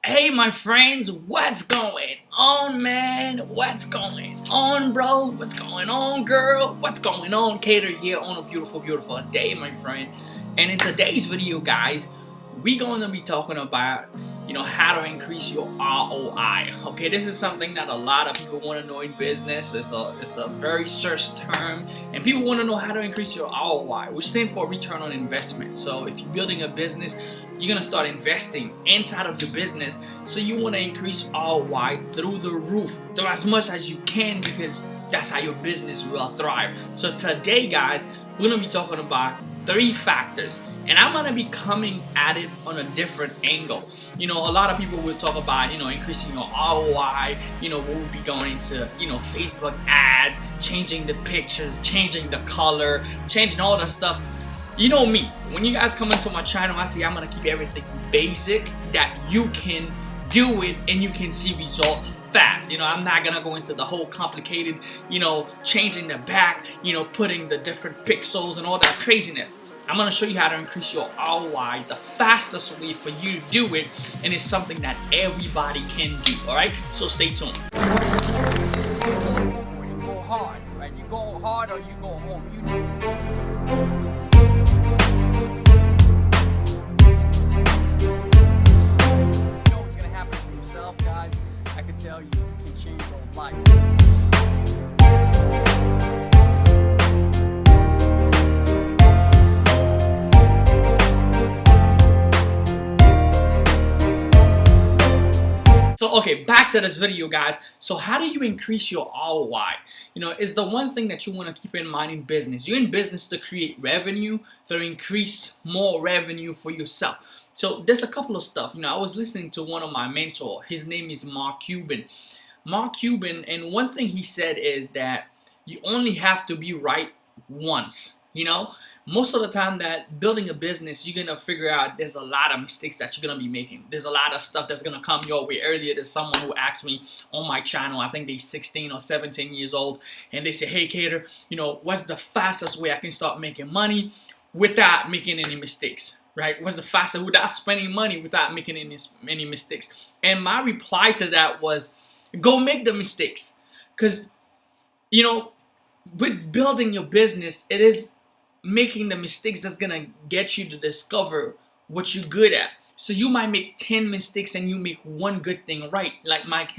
Hey my friends, what's going on, man? What's going on, bro? What's going on, girl? What's going on? Cater here on a beautiful day, my friend. And in today's video, guys, we're going to be talking about how to increase your ROI. Okay, this is something that a lot of people want to know in business. It's a very searched term, and people want to know how to increase your ROI, which stands for return on investment. So if you're building a business, you're gonna start investing inside of your business, so you want to increase ROI through the roof, through as much as you can, because that's how your business will thrive. So today, guys, we're gonna be talking about 3 factors, and I'm gonna be coming at it on a different angle. A lot of people will talk about increasing your ROI. We'll be going to Facebook ads, changing the pictures, changing the color, changing all that stuff. You know me, when you guys come into my channel, I say I'm gonna keep everything basic, that you can do it and you can see results fast. I'm not gonna go into the whole complicated, changing the back, putting the different pixels and all that craziness. I'm gonna show you how to increase your ROI the fastest way for you to do it, and it's something that everybody can do. All right, so stay tuned. You go hard, right? You go hard or you go home. Guys, I can tell you can change your life. So okay, back to this video, guys. So how do you increase your ROI? It's the one thing that you want to keep in mind in business. You're in business to create revenue, to increase more revenue for yourself. So there's a couple of stuff. I was listening to one of my mentors. His name is Mark Cuban. And one thing he said is that you only have to be right once. Most of the time that building a business, you're gonna figure out there's a lot of mistakes that you're gonna be making. There's a lot of stuff that's gonna come your way. Earlier, there's someone who asked me on my channel, I think they're 16 or 17 years old, and they say, hey Cater, what's the fastest way I can start making money without making any mistakes? Right? What's the fastest without spending money, without making any mistakes? And my reply to that was, go make the mistakes. Because, with building your business, it is making the mistakes that's going to get you to discover what you're good at. So you might make 10 mistakes and you make one good thing right. Like Mark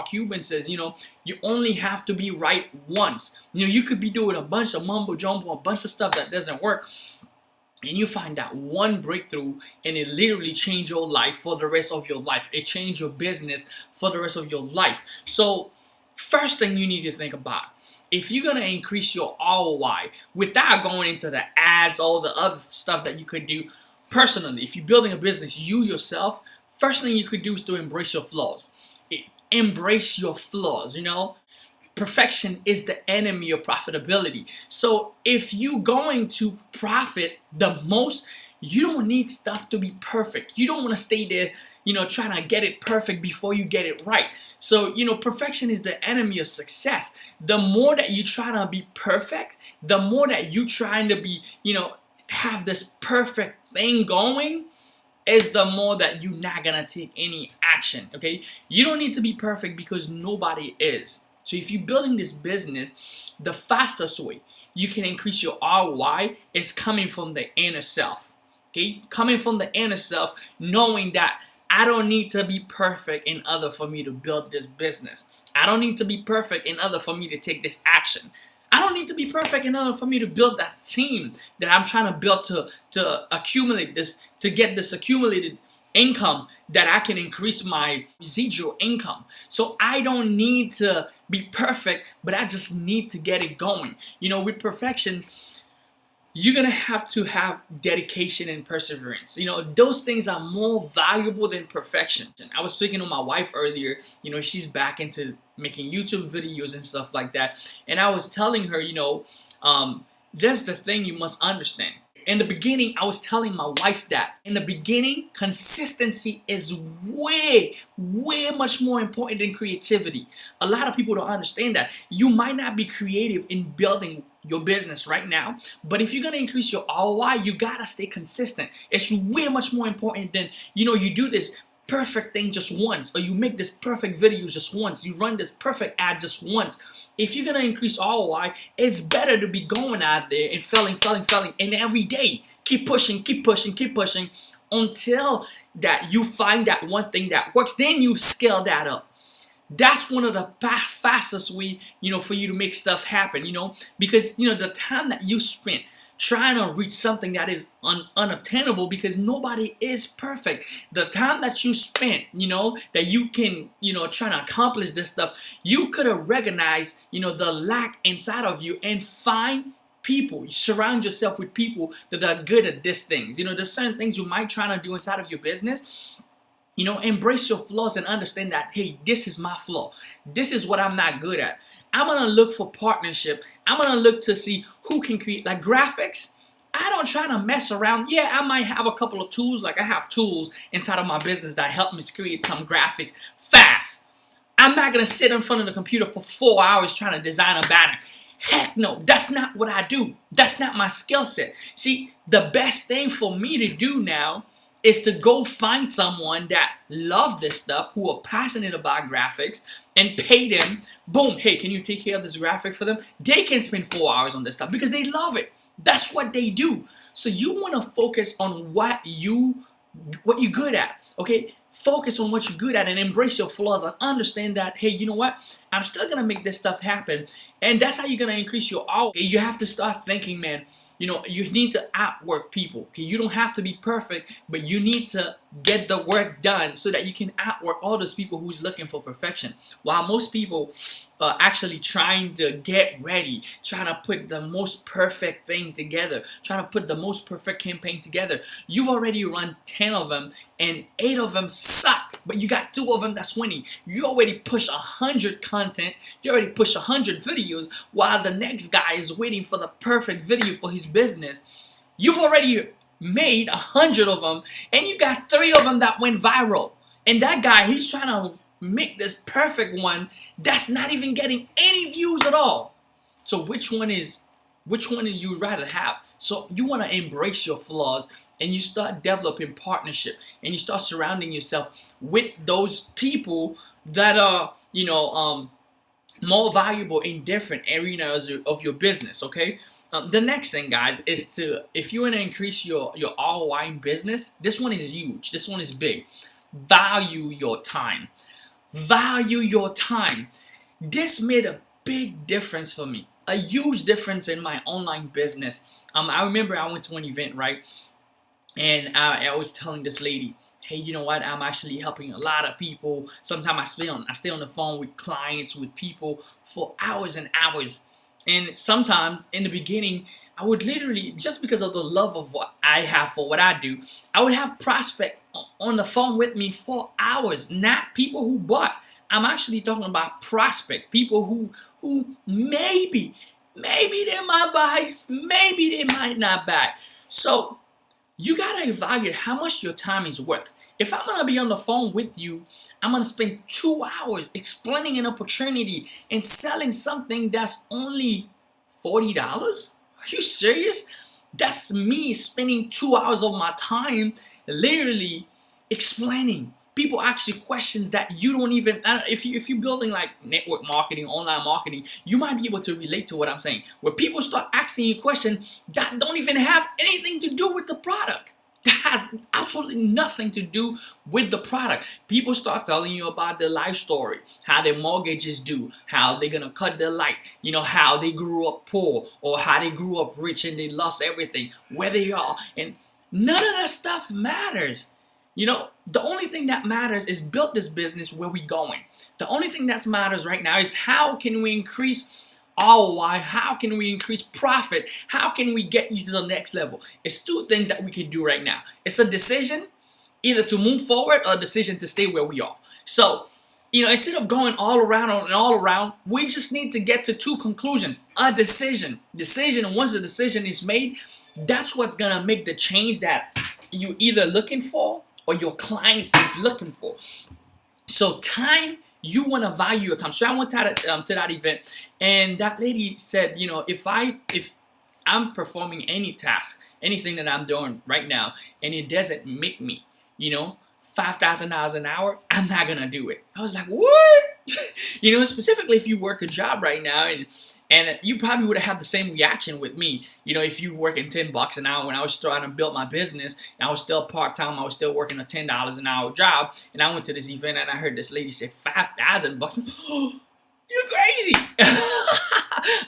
Cuban says, you only have to be right once. You could be doing a bunch of mumbo jumbo, a bunch of stuff that doesn't work, and you find that one breakthrough, and it literally changed your life for the rest of your life. It changed your business for the rest of your life. So first thing you need to think about, if you're going to increase your ROI without going into the ads, all the other stuff that you could do personally, if you're building a business, you yourself, first thing you could do is to embrace your flaws. Embrace your flaws, Perfection is the enemy of profitability. So if you're going to profit the most, you don't need stuff to be perfect. You don't want to stay there, trying to get it perfect before you get it right. So, perfection is the enemy of success. The more that you try to be perfect, the more that you trying to be, have this perfect thing going, is the more that you're not going to take any action, okay? You don't need to be perfect because nobody is. So if you're building this business, the fastest way you can increase your ROI is coming from the inner self. Okay? Coming from the inner self, knowing that I don't need to be perfect in order for me to build this business. I don't need to be perfect in order for me to take this action. I don't need to be perfect in order for me to build that team that I'm trying to build to accumulate this, to get this accumulated income that I can increase my residual income. So I don't need to be perfect, but I just need to get it going. With perfection, you're gonna have to have dedication and perseverance. Those things are more valuable than perfection. I was speaking to my wife earlier. She's back into making YouTube videos and stuff like that, and I was telling her, that's the thing you must understand. In the beginning, I was telling my wife that in the beginning, consistency is way much more important than creativity. A lot of people don't understand that. You might not be creative in building your business right now, but if you're gonna increase your ROI, you gotta stay consistent. It's way much more important than, you do this perfect thing just once, or you make this perfect video just once, you run this perfect ad just once. If you're gonna increase ROI, it's better to be going out there and failing, and every day keep pushing, until that you find that one thing that works. Then you scale that up. That's one of the fastest way, for you to make stuff happen, because the time that you spent trying to reach something that is unattainable, because nobody is perfect. The time that you spent, that you can, trying to accomplish this stuff, you could have recognized, the lack inside of you and find people. You surround yourself with people that are good at these things. There's certain things you might try to do inside of your business. Embrace your flaws and understand that, hey, this is my flaw. This is what I'm not good at. I'm going to look for partnership. I'm going to look to see who can create, like graphics. I don't try to mess around. Yeah, I might have a couple of tools. Like I have tools inside of my business that help me create some graphics fast. I'm not going to sit in front of the computer for 4 hours trying to design a banner. Heck no, that's not what I do. That's not my skill set. See, the best thing for me to do now is to go find someone that love this stuff, who are passionate about graphics, and pay them. Boom, hey, can you take care of this graphic for them? They can spend 4 hours on this stuff because they love it. That's what they do. So you want to focus on what you're good at, okay? Focus on what you're good at and embrace your flaws and understand that, hey, you know what? I'm still going to make this stuff happen. And that's how you're going to increase your ROI. You have to start thinking, man, you need to outwork people. Okay, you don't have to be perfect, but you need to get the work done so that you can outwork all those people who's looking for perfection. While most people are actually trying to get ready, trying to put the most perfect thing together, trying to put the most perfect campaign together. You've already run 10 of them and 8 of them suck, but you got 2 of them that's winning. You already push 100 content, you already push 100 videos, while the next guy is waiting for the perfect video for his business. You've already made 100 of them and you got 3 of them that went viral, and that guy, he's trying to make this perfect one that's not even getting any views at all. So which one do you rather have? So you want to embrace your flaws and you start developing partnership and you start surrounding yourself with those people that are more valuable in different areas of your business. Okay. The next thing, guys, is if you want to increase your ROI in business, this one is huge. This one is big. Value your time. Value your time. This made a big difference for me. A huge difference in my online business. I remember I went to an event, right? And I was telling this lady, hey, you know what? I'm actually helping a lot of people. Sometimes I stay on the phone with clients, with people for hours and hours. And sometimes in the beginning, I would literally, just because of the love of what I have for what I do, I would have prospect on the phone with me for hours, not people who bought. I'm actually talking about prospect, people who maybe they might buy, maybe they might not buy. So you gotta evaluate how much your time is worth. If I'm gonna be on the phone with you, I'm gonna spend 2 hours explaining an opportunity and selling something that's only $40. Are you serious? That's me spending 2 hours of my time literally explaining. People ask you questions that you don't even, if you're building like network marketing, online marketing, you might be able to relate to what I'm saying. Where people start asking you questions that don't even have anything to do with the product. That has absolutely nothing to do with the product. People start telling you about their life story, how their mortgages due, how they're gonna cut their light, how they grew up poor or how they grew up rich and they lost everything, where they are, and none of that stuff matters. The only thing that matters is build this business where we going. The only thing that matters right now is how can we increase ROI, how can we increase profit, how can we get you to the next level. It's 2 things that we can do right now. It's a decision either to move forward or a decision to stay where we are. So, instead of going all around and all around, we just need to get to 2 conclusions. A decision. Once the decision is made, that's what's gonna make the change that you either looking for or your client is looking for. So time, you want to value your time. So I went to that event, and that lady said, if I'm performing any task, anything that I'm doing right now, and it doesn't make me, $5,000 an hour, I'm not gonna do it. I was like, what? You know, specifically if you work a job right now, and you probably would have had the same reaction with me. You know, if you working $10 an hour when I was trying to build my business, and I was still part-time, I was still working a $10 an hour job, and I went to this event and I heard this lady say $5,000. Oh, you're crazy.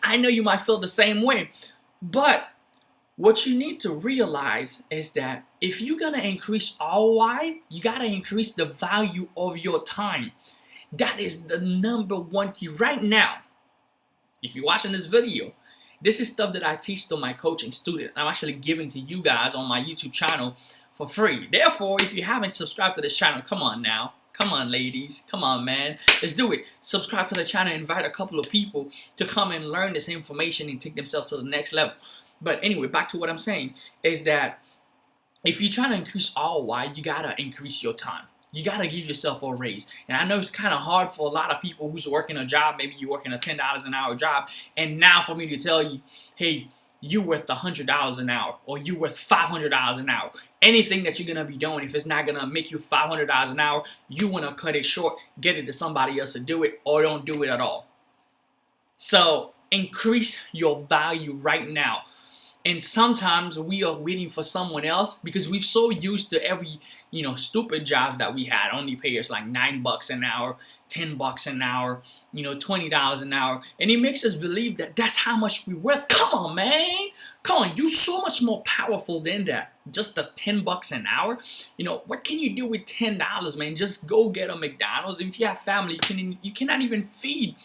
I know you might feel the same way, but what you need to realize is that if you're gonna increase ROI, you gotta increase the value of your time. That is the number one key right now. If you're watching this video, this is stuff that I teach to my coaching students. I'm actually giving to you guys on my YouTube channel for free. Therefore, if you haven't subscribed to this channel, come on now. Come on, ladies. Come on, man. Let's do it. Subscribe to the channel. Invite a couple of people to come and learn this information and take themselves to the next level. But anyway, back to what I'm saying is that if you're trying to increase ROI, you got to increase your time. You got to give yourself a raise. And I know it's kind of hard for a lot of people who's working a job. Maybe you're working a $10 an hour job. And now for me to tell you, hey, you're worth $100 an hour, or you're worth $500 an hour. Anything that you're going to be doing, if it's not going to make you $500 an hour, you want to cut it short, get it to somebody else to do it, or don't do it at all. So increase your value right now. And sometimes we are waiting for someone else because we're so used to every, stupid jobs that we had only pay us like $9 an hour, $10 an hour, $20 an hour. And it makes us believe that that's how much we're worth. Come on, man. Come on. You're so much more powerful than that. Just the $10 an hour. What can you do with $10, man? Just go get a McDonald's. If you have family, you cannot even feed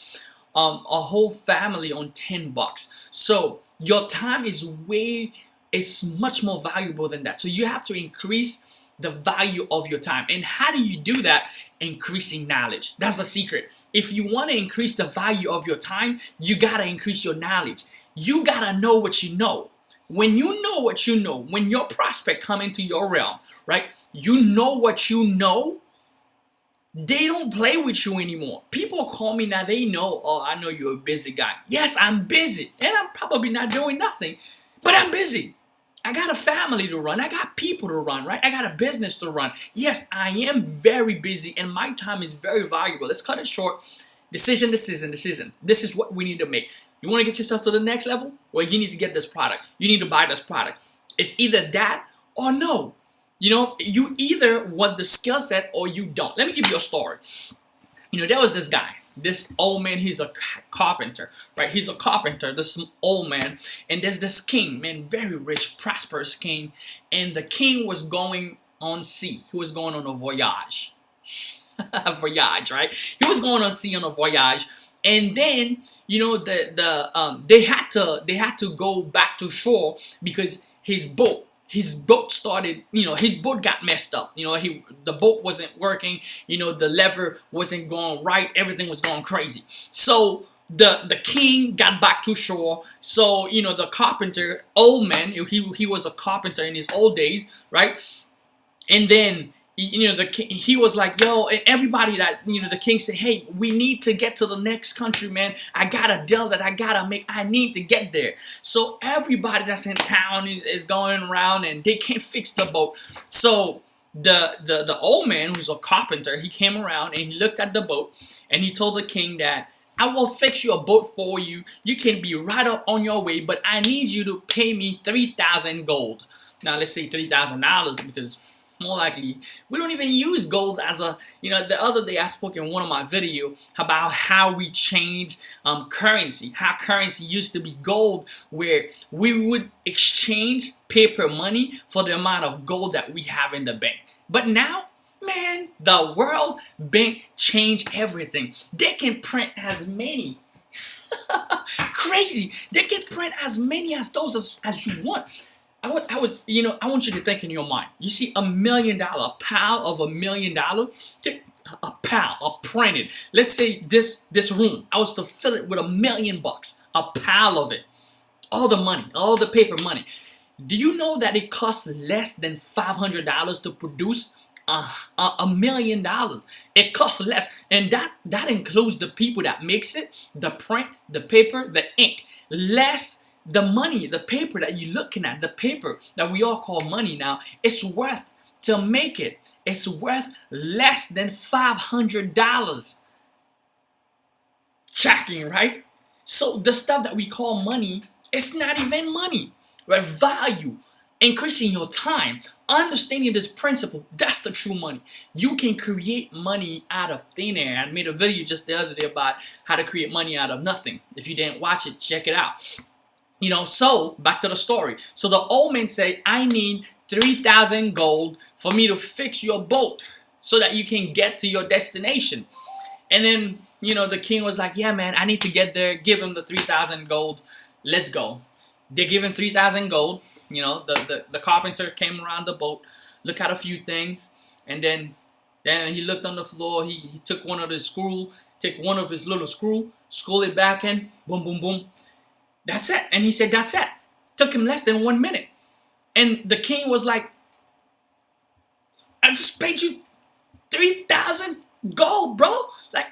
a whole family on $10. So your time it's much more valuable than that. So you have to increase the value of your time. And how do you do that? Increasing knowledge. That's the secret. If you want to increase the value of your time, you got to increase your knowledge. You got to know what you know. When you know what you know, when your prospect come into your realm, right? You know what you know. They don't play with you anymore. People call me now, they know, oh, I know you're a busy guy. Yes, I'm busy. And I'm probably not doing nothing, but I'm busy. I got a family to run. I got people to run, right? I got a business to run. Yes, I am very busy and my time is very valuable. Let's cut it short. Decision. This is what we need to make. You want to get yourself to the next level? Well, you need to get this product. You need to buy this product. It's either that or no. You either want the skill set or you don't. Let me give you a story. There was this guy, this old man, he's a carpenter, right? He's a carpenter, this old man. And there's this king, man, very rich, prosperous king. And the king was going on sea. He was going on a voyage. A voyage, right? He was going on sea on a voyage. And then, they had to go back to shore because his boat started, his boat got messed up. The boat wasn't working. The lever wasn't going right. Everything was going crazy. So the king got back to shore. So, the carpenter, old man, he was a carpenter in his old days, right? And then, the king, he was like, yo, everybody that, the king said, hey, we need to get to the next country, man. I got a deal that I gotta make. I need to get there. So everybody that's in town is going around and they can't fix the boat. So the old man, who's a carpenter, he came around and he looked at the boat and he told the king that I will fix you a boat for you. You can be right up on your way, but I need you to pay me 3,000 gold. Now let's say $3,000 because more likely, we don't even use gold as a, the other day I spoke in one of my videos about how we change currency, how currency used to be gold, where we would exchange paper money for the amount of gold that we have in the bank. But now, man, the World Bank changed everything. They can print as many. Crazy. They can print as many as those as you want. I want you to think in your mind. You see $1 million, a pile of $1 million, a pile, printed. Let's say this room, I was to fill it with $1 million, a pile of it. All the money, all the paper money. Do you know that it costs less than $500 to produce $1 million? It costs less, and that includes the people that makes it, the print, the paper, the ink. Less the money, the paper that you're looking at, the paper that we all call money now, it's worth to make it. is worth less than $500. Shocking, right? So the stuff that we call money, it's not even money, right? Value, increasing your time, understanding this principle, that's the true money. You can create money out of thin air. I made a video just the other day about how to create money out of nothing. If you didn't watch it, check it out. So back to the story. So the old man say, I need 3,000 gold for me to fix your boat so that you can get to your destination. And then, the king was like, yeah, man, I need to get there. Give him the 3,000 gold. Let's go. They give him 3,000 gold. The carpenter came around the boat, looked at a few things, and then he looked on the floor. He took one of his little screw, screw it back in, boom, boom, boom. That's it. And he said, that's it. Took him less than 1 minute. And the king was like, I just paid you 3,000 gold, bro. Like,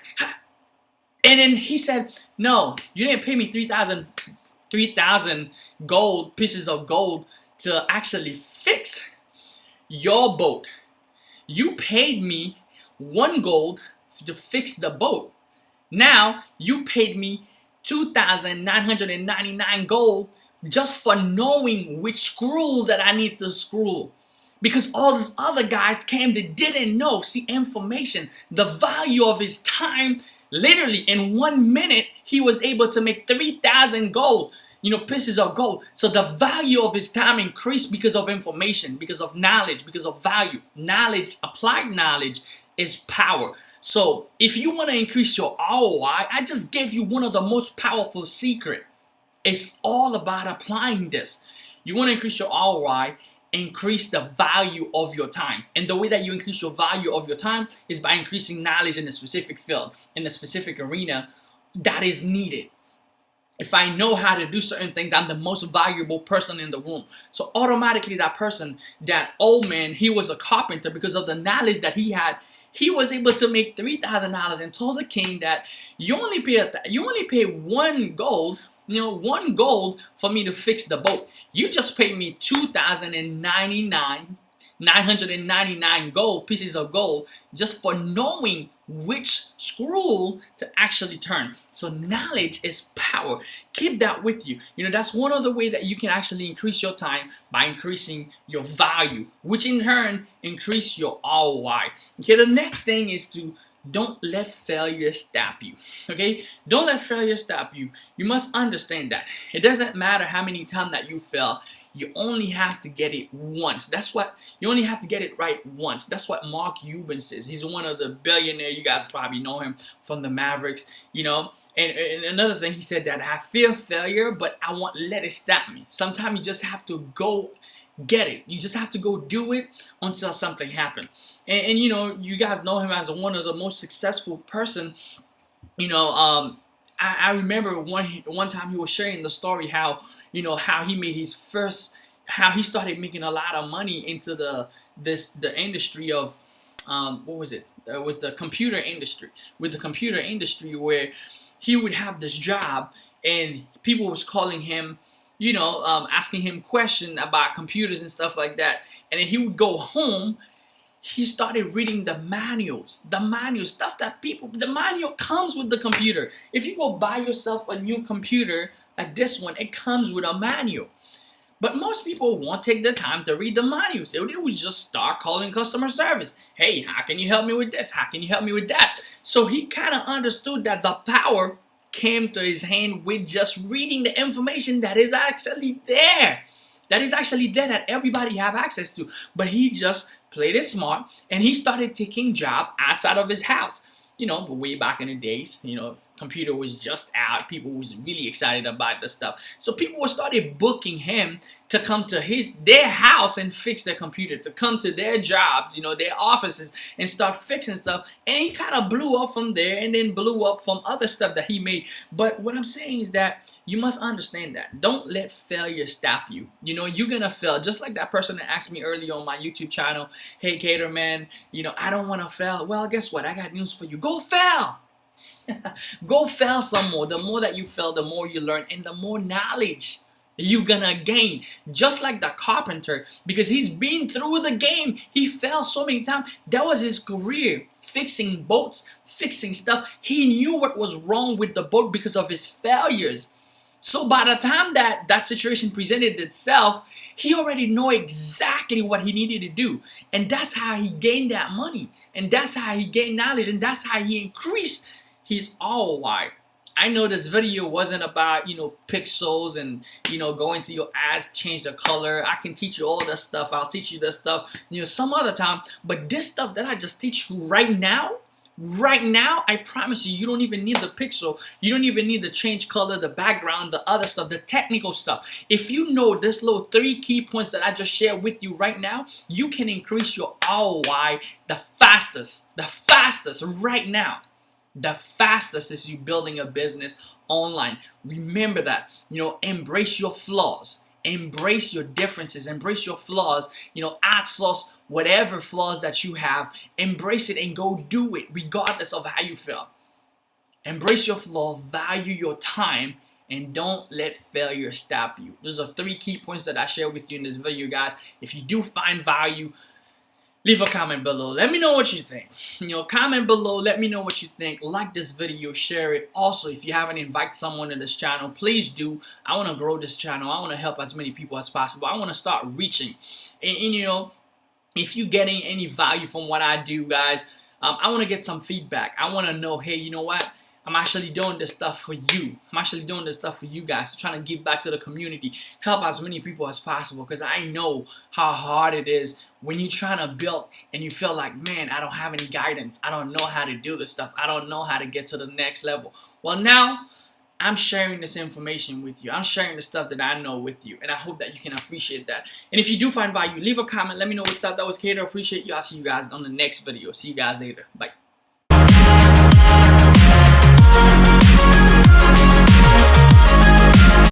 and then he said, no, you didn't pay me 3,000 gold, pieces of gold to actually fix your boat. You paid me 1 gold to fix the boat. Now you paid me 2,999 gold just for knowing which screw that I need to screw. Because all these other guys came that didn't know. See, information, the value of his time, literally in 1 minute, he was able to make 3,000 gold, pieces of gold. So the value of his time increased because of information, because of knowledge, because of value. Knowledge, applied knowledge is power. So if you want to increase your ROI, I just gave you one of the most powerful secrets. It's all about applying this. You want to increase your ROI, increase the value of your time. And the way that you increase your value of your time is by increasing knowledge in a specific field, in a specific arena that is needed. If I know how to do certain things, I'm the most valuable person in the room. So automatically that person, that old man, he was a carpenter because of the knowledge that he had. He was able to make $3,000 and told the king that you only pay 1 gold, 1 gold for me to fix the boat. You just paid me 999 gold, pieces of gold, just for knowing which screw to actually turn. So knowledge is power. Keep that with you. That's one of the ways that you can actually increase your time, by increasing your value, which in turn increase your ROI. Okay, the next thing is to don't let failure stop you. Okay, don't let failure stop you. You must understand that it doesn't matter how many times that you fail. You only have to get it once. You only have to get it right once. That's what Mark Cuban says. He's one of the billionaires. You guys probably know him from the Mavericks, And another thing, he said that I fear failure, but I won't let it stop me. Sometimes you just have to go get it. You just have to go do it until something happens. And you guys know him as one of the most successful person. I remember one time he was sharing the story how he made his first, how he started making a lot of money into the industry of what was it? It was the computer industry. With the computer industry, where he would have this job and people was calling him, asking him questions about computers and stuff like that. And then he would go home. He started reading the manuals, stuff that the manual comes with the computer. If you go buy yourself a new computer like this one, it comes with a manual. But most people won't take the time to read the manuals. They would just start calling customer service. Hey, how can you help me with this? How can you help me with that? So he kind of understood that the power came to his hand with just reading the information that is actually there. That everybody have access to. But he just played it smart, and he started taking job outside of his house. But way back in the days, computer was just out. People was really excited about the stuff. So people started booking him to come to their house and fix their computer, to come to their jobs, their offices, and start fixing stuff. And he kind of blew up from there, and then blew up from other stuff that he made. But what I'm saying is that you must understand that. Don't let failure stop you. You're gonna fail. Just like that person that asked me earlier on my YouTube channel, hey Cater man, I don't want to fail. Well, guess what? I got news for you. Go fail. Go fail some more. The more that you fail, the more you learn, and the more knowledge you're gonna gain. Just like the carpenter, because he's been through the game. He fell so many times. That was his career, fixing boats, fixing stuff. He knew what was wrong with the boat because of his failures. So by the time that situation presented itself, he already know exactly what he needed to do. And that's how he gained that money. And that's how he gained knowledge. And that's how he increased his ROI. I know this video wasn't about, pixels and, go into your ads, change the color. I can teach you all this stuff. I'll teach you this stuff, some other time. But this stuff that I just teach you right now, I promise you, you don't even need the pixel. You don't even need to change color, the background, the other stuff, the technical stuff. If you know this little 3 key points that I just shared with you right now, you can increase your ROI the fastest right now. The fastest is you building a business online. Remember that, embrace your flaws. Embrace your differences, embrace your flaws, outsource whatever flaws that you have, embrace it and go do it regardless of how you feel. Embrace your flaw, value your time, and don't let failure stop you. Those are 3 key points that I share with you in this video, guys. If you do find value, leave a comment below. Let me know what you think. Comment below. Let me know what you think. Like this video. Share it. Also, if you haven't invited someone to this channel, please do. I want to grow this channel. I want to help as many people as possible. I want to start reaching. And if you're getting any value from what I do, guys, I want to get some feedback. I want to know, hey, you know what? I'm actually doing this stuff for you. I'm actually doing this stuff for you guys. Trying to give back to the community. Help as many people as possible. Because I know how hard it is when you're trying to build and you feel like, man, I don't have any guidance. I don't know how to do this stuff. I don't know how to get to the next level. Well, now I'm sharing this information with you. I'm sharing the stuff that I know with you. And I hope that you can appreciate that. And if you do find value, leave a comment. Let me know what's up. That was Kato. Appreciate you. I'll see you guys on the next video. See you guys later. Bye.